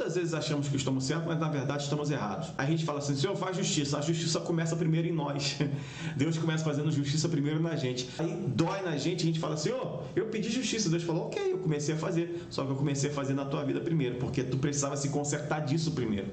Quantas vezes achamos que estamos certos, mas na verdade estamos errados? Aí a gente fala assim, Senhor, faz justiça. A justiça começa primeiro em nós. Deus começa fazendo justiça primeiro na gente. Aí dói na gente, a gente fala, Senhor, eu pedi justiça. Deus falou, ok, eu comecei a fazer. Só que eu comecei a fazer na tua vida primeiro, porque tu precisava se consertar disso primeiro.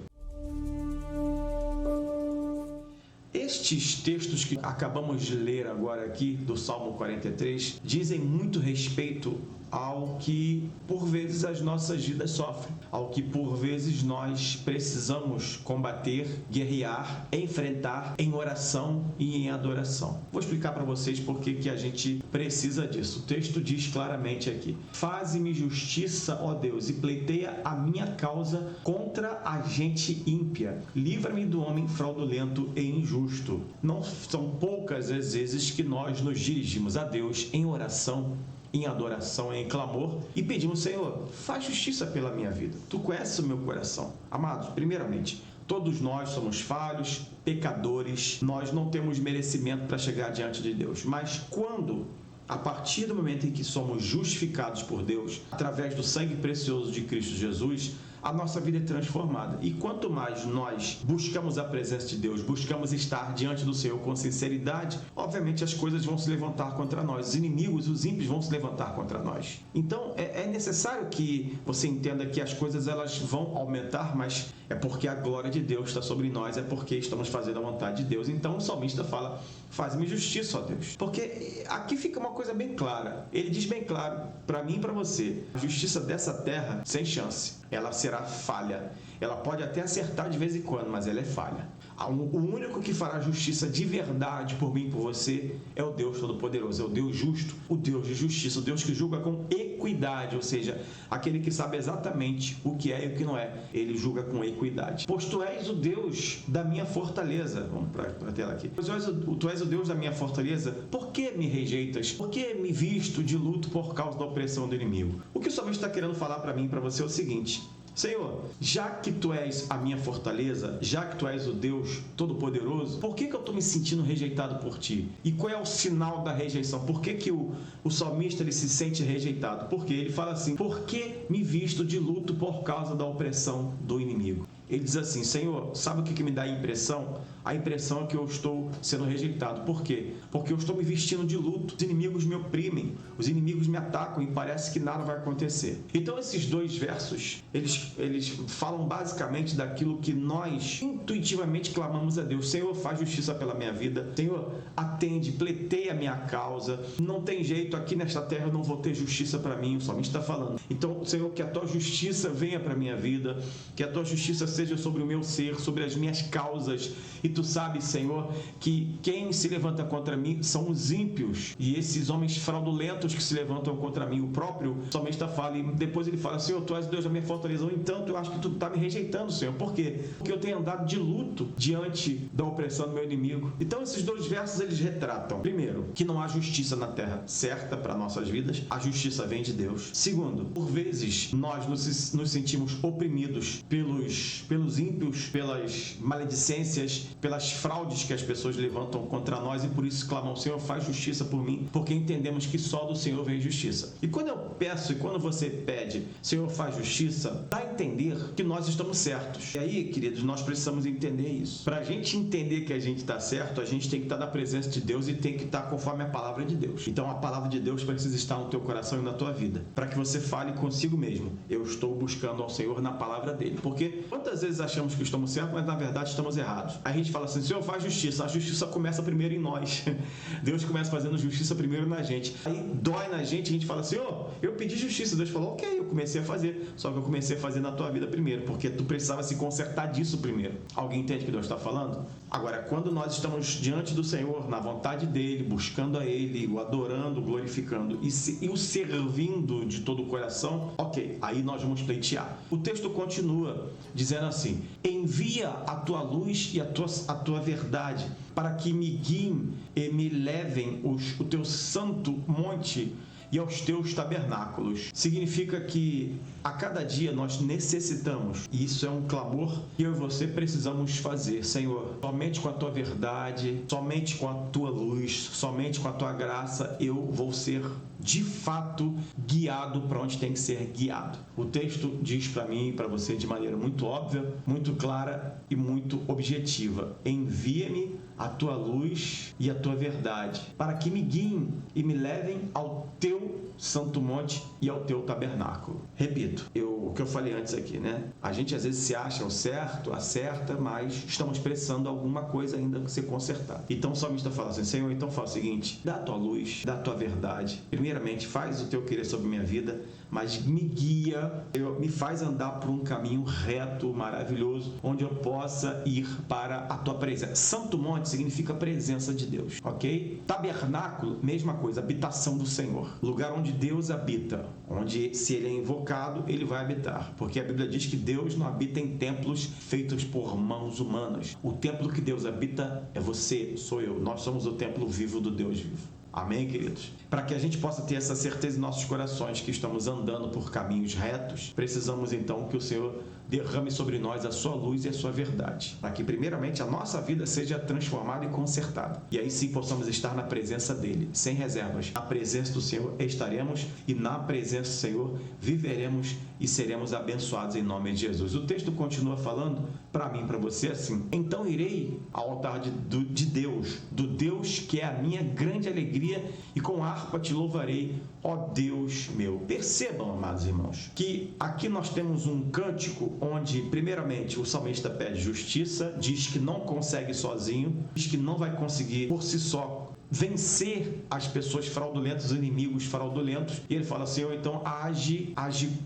Estes textos que acabamos de ler agora aqui, do Salmo 43, dizem muito respeito ao que, por vezes, as nossas vidas sofrem, ao que, por vezes, nós precisamos combater, guerrear, enfrentar em oração e em adoração. Vou explicar para vocês por que a gente precisa disso. O texto diz claramente aqui, faze-me justiça, ó Deus, e pleiteia a minha causa contra a gente ímpia. Livra-me do homem fraudulento e injusto. Não são poucas as vezes que nós nos dirigimos a Deus em oração, em adoração, em clamor e pedimos, Senhor, faz justiça pela minha vida. Tu conheces o meu coração. Amados, primeiramente, todos nós somos falhos, pecadores, nós não temos merecimento para chegar diante de Deus. Mas quando, a partir do momento em que somos justificados por Deus, através do sangue precioso de Cristo Jesus, a nossa vida é transformada. E quanto mais nós buscamos a presença de Deus, buscamos estar diante do Senhor com sinceridade, obviamente as coisas vão se levantar contra nós. Os inimigos, os ímpios vão se levantar contra nós. Então, é necessário que você entenda que as coisas elas vão aumentar, mas é porque a glória de Deus está sobre nós, é porque estamos fazendo a vontade de Deus. Então, o salmista fala, faz-me justiça, ó Deus. Porque aqui fica uma coisa bem clara. Ele diz bem claro, para mim e para você, a justiça dessa terra, sem chance. Ela será falha. Ela pode até acertar de vez em quando, mas ela é falha. O único que fará justiça de verdade por mim e por você é o Deus Todo-Poderoso, é o Deus justo, o Deus de justiça, o Deus que julga com equidade, ou seja, aquele que sabe exatamente o que é e o que não é, ele julga com equidade. Pois tu és o Deus da minha fortaleza, vamos para a tela aqui, pois tu és o Deus da minha fortaleza, por que me rejeitas? Por que me visto de luto por causa da opressão do inimigo? O que o salmista está querendo falar para mim e para você é o seguinte, Senhor, já que Tu és a minha fortaleza, já que Tu és o Deus Todo-Poderoso, por que eu estou me sentindo rejeitado por Ti? E qual é o sinal da rejeição? Por que o salmista ele se sente rejeitado? Porque ele fala assim, por que me visto de luto por causa da opressão do inimigo? Ele diz assim, Senhor, sabe o que me dá a impressão? A impressão é que eu estou sendo rejeitado. Por quê? Porque eu estou me vestindo de luto. Os inimigos me oprimem, os inimigos me atacam e parece que nada vai acontecer. Então esses dois versos, eles falam basicamente daquilo que nós intuitivamente clamamos a Deus. Senhor, faz justiça pela minha vida. Senhor, atende, pleiteia a minha causa. Não tem jeito, aqui nesta terra eu não vou ter justiça para mim. O salmista está falando. Então, Senhor, que a Tua justiça venha para a minha vida, que a Tua justiça seja sobre o meu ser, sobre as minhas causas. E Tu sabes, Senhor, que quem se levanta contra mim são os ímpios e esses homens fraudulentos que se levantam contra mim. O próprio salmista fala e depois ele fala, Senhor, Tu és o Deus da minha fortaleza. No entanto, eu acho que Tu está me rejeitando, Senhor. Por quê? Porque eu tenho andado de luto diante da opressão do meu inimigo. Então, esses dois versos, eles retratam, primeiro, que não há justiça na terra certa para nossas vidas. A justiça vem de Deus. Segundo, por vezes, nós nos sentimos oprimidos pelos ímpios, pelas maledicências, pelas fraudes que as pessoas levantam contra nós e por isso clamam, Senhor, faz justiça por mim, porque entendemos que só do Senhor vem justiça. E quando eu peço e quando você pede, Senhor, faz justiça, dá a entender que nós estamos certos. E aí, queridos, nós precisamos entender isso. Para a gente entender que a gente está certo, a gente tem que estar na presença de Deus e tem que estar conforme a palavra de Deus. Então, a palavra de Deus precisa estar no teu coração e na tua vida, para que você fale consigo mesmo. Eu estou buscando ao Senhor na palavra dele. Porque quantas vezes achamos que estamos certos, mas na verdade estamos errados. A gente fala assim, Senhor, faz justiça. A justiça começa primeiro em nós. Deus começa fazendo justiça primeiro na gente. Aí dói na gente, a gente fala, Senhor, eu pedi justiça. Deus falou, ok, eu comecei a fazer. Só que eu comecei a fazer na tua vida primeiro, porque tu precisava se consertar disso primeiro. Alguém entende o que Deus está falando? Agora, quando nós estamos diante do Senhor, na vontade dele, buscando a ele, o adorando, o glorificando e o servindo de todo o coração, ok, aí nós vamos pleitear. O texto continua dizendo assim, envia a tua luz e a tua verdade, para que me guiem e me levem o teu santo monte e aos teus tabernáculos. Significa que a cada dia nós necessitamos, e isso é um clamor que eu e você precisamos fazer. Senhor, somente com a tua verdade, somente com a tua luz, somente com a tua graça, eu vou ser de fato guiado para onde tem que ser guiado. O texto diz para mim e para você de maneira muito óbvia, muito clara e muito objetiva: envia-me a tua luz e a tua verdade, para que me guiem e me levem ao teu santo monte e ao teu tabernáculo. Repito, o que eu falei antes aqui, né? A gente às vezes se acha o certo, acerta, mas estamos precisando de alguma coisa ainda ser consertada. Então o salmista fala assim: Senhor, então fala o seguinte, dá a tua luz, dá a tua verdade. Primeiramente, faz o teu querer sobre minha vida, mas me guia, me faz andar por um caminho reto, maravilhoso, onde eu possa ir para a tua presença. Santo monte significa presença de Deus, ok? Tabernáculo, mesma coisa, habitação do Senhor. Lugar onde Deus habita, onde se ele é invocado, ele vai habitar. Porque a Bíblia diz que Deus não habita em templos feitos por mãos humanas. O templo que Deus habita é você, sou eu. Nós somos o templo vivo do Deus vivo. Amém, queridos? Para que a gente possa ter essa certeza em nossos corações que estamos andando por caminhos retos, precisamos então que o Senhor derrame sobre nós a sua luz e a sua verdade, para que primeiramente a nossa vida seja transformada e consertada, e aí sim possamos estar na presença dele, sem reservas. Na presença do Senhor estaremos, e na presença do Senhor viveremos e seremos abençoados em nome de Jesus. O texto continua falando para mim, para você assim: então irei ao altar de Deus, do Deus que é a minha grande alegria, e com harpa te louvarei, ó Deus meu. Percebam, amados irmãos, que aqui nós temos um cântico onde, primeiramente, o salmista pede justiça, diz que não consegue sozinho, diz que não vai conseguir por si só vencer as pessoas fraudulentas, os inimigos fraudulentos, e ele fala: Senhor, então age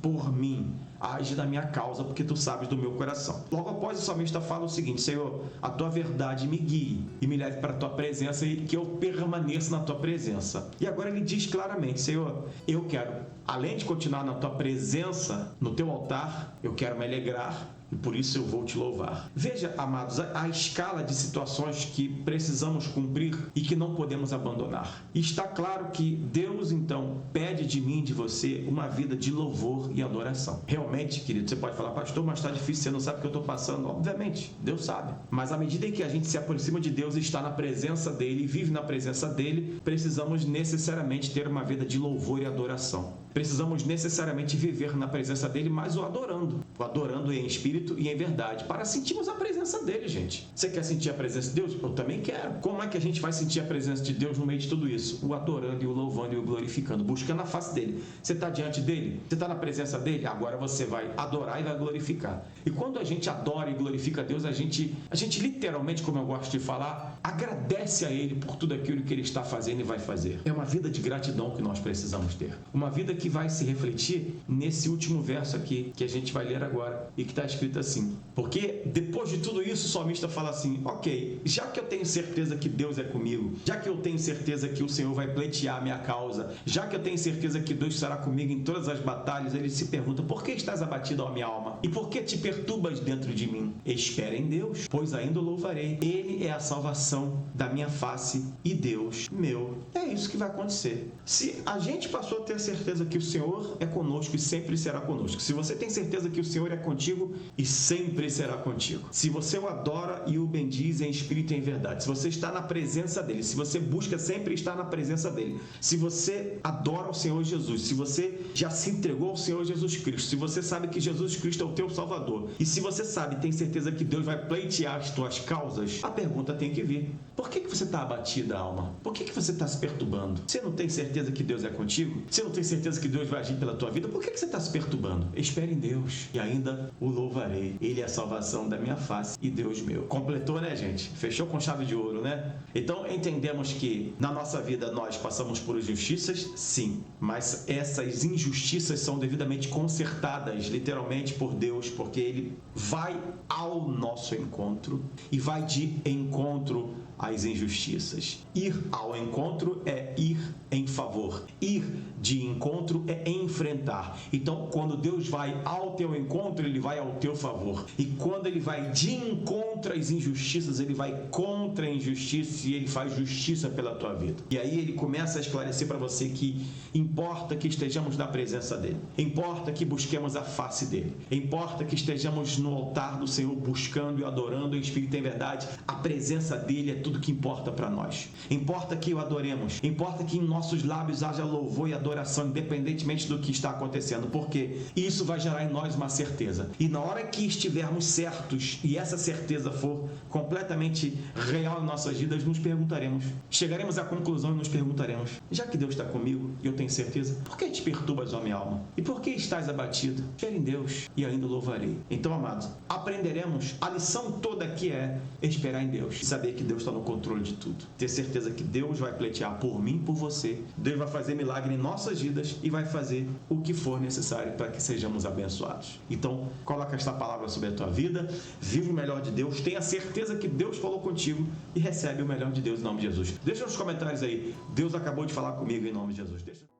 por mim, age na minha causa, porque tu sabes do meu coração. Logo após, o salmista fala o seguinte: Senhor, a tua verdade me guie e me leve para a tua presença, e que eu permaneça na tua presença. E agora ele diz claramente: Senhor, eu quero, além de continuar na tua presença, no teu altar, eu quero me alegrar, e por isso eu vou te louvar. Veja, amados, a escala de situações que precisamos cumprir e que não podemos abandonar. E está claro que Deus, então, pede de mim e de você uma vida de louvor e adoração. Realmente, querido, você pode falar: pastor, mas está difícil, você não sabe o que eu estou passando. Obviamente, Deus sabe. Mas à medida em que a gente se aproxima de Deus e está na presença dele, e vive na presença dele, precisamos necessariamente ter uma vida de louvor e adoração. Precisamos necessariamente viver na presença dele, mas o adorando em espírito e em verdade, para sentirmos a presença dele, gente. Você quer sentir a presença de Deus? Eu também quero. Como é que a gente vai sentir a presença de Deus no meio de tudo isso? O adorando e o louvando e o glorificando, buscando a face dele. Você está diante dele? Você está na presença dele? Agora você vai adorar e vai glorificar. E quando a gente adora e glorifica a Deus, a gente literalmente, como eu gosto de falar, agradece a ele por tudo aquilo que ele está fazendo e vai fazer. É uma vida de gratidão que nós precisamos ter. Uma vida que vai se refletir nesse último verso aqui, que a gente vai ler agora, e que está escrito assim: porque depois de tudo isso, o salmista fala assim: ok, já que eu tenho certeza que Deus é comigo, já que eu tenho certeza que o Senhor vai pleitear a minha causa, já que eu tenho certeza que Deus estará comigo em todas as batalhas, ele se pergunta: por que estás abatido, ó minha alma? E por que te perturbas dentro de mim? Espera em Deus, pois ainda o louvarei. Ele é a salvação da minha face e Deus meu. É isso que vai acontecer. Se a gente passou a ter certeza que o Senhor é conosco e sempre será conosco, se você tem certeza que o Senhor é contigo e sempre será contigo, se você o adora e o bendiz em espírito e em verdade, se você está na presença dele, se você busca sempre estar na presença dele, se você adora o Senhor Jesus, se você já se entregou ao Senhor Jesus Cristo, se você sabe que Jesus Cristo é o teu Salvador, e se você sabe e tem certeza que Deus vai pleitear as tuas causas, a pergunta tem que vir: por que você está abatida, alma? Por que você está se perturbando? Você não tem certeza que Deus é contigo? Você não tem certeza que Deus vai agir pela tua vida? Por que você está se perturbando? Espere em Deus e ainda o louvarei. Ele é a salvação da minha face e Deus meu. Completou, né, gente? Fechou com chave de ouro, né? Então entendemos que na nossa vida nós passamos por injustiças, sim, mas essas injustiças são devidamente consertadas, literalmente, por Deus, porque ele vai ao nosso encontro e vai de encontro às injustiças. Ir ao encontro é ir em favor. Ir de encontro encontro é enfrentar. Então, quando Deus vai ao teu encontro, Ele vai ao teu favor. E quando Ele vai de encontro às injustiças, Ele vai contra a injustiça e Ele faz justiça pela tua vida. E aí Ele começa a esclarecer para você que importa que estejamos na presença dEle. Importa que busquemos a face dEle. Importa que estejamos no altar do Senhor buscando e adorando em espírito e em verdade. A presença dEle é tudo que importa para nós. Importa que o adoremos. Importa que em nossos lábios haja louvor e adoração, independentemente do que está acontecendo. Porque isso vai gerar em nós uma certeza. E na hora que estivermos certos e essa certeza for completamente real em nossas vidas, nos perguntaremos. Chegaremos à conclusão e nos perguntaremos: já que Deus está comigo e eu tenho certeza, por que te perturbas, ó minha alma? E por que estás abatido? Espere em Deus e ainda louvarei. Então, amados, aprenderemos a lição toda que é esperar em Deus e saber que Deus está no controle de tudo. Ter certeza que Deus vai pleitear por mim e por você. Deus vai fazer milagre em nossas vidas e vai fazer o que for necessário para que sejamos abençoados. Então, coloca esta palavra sobre a tua vida, vive o melhor de Deus, tenha certeza que Deus falou contigo e recebe o melhor de Deus em nome de Jesus. Deixa nos comentários aí, Deus acabou de falar comigo em nome de Jesus.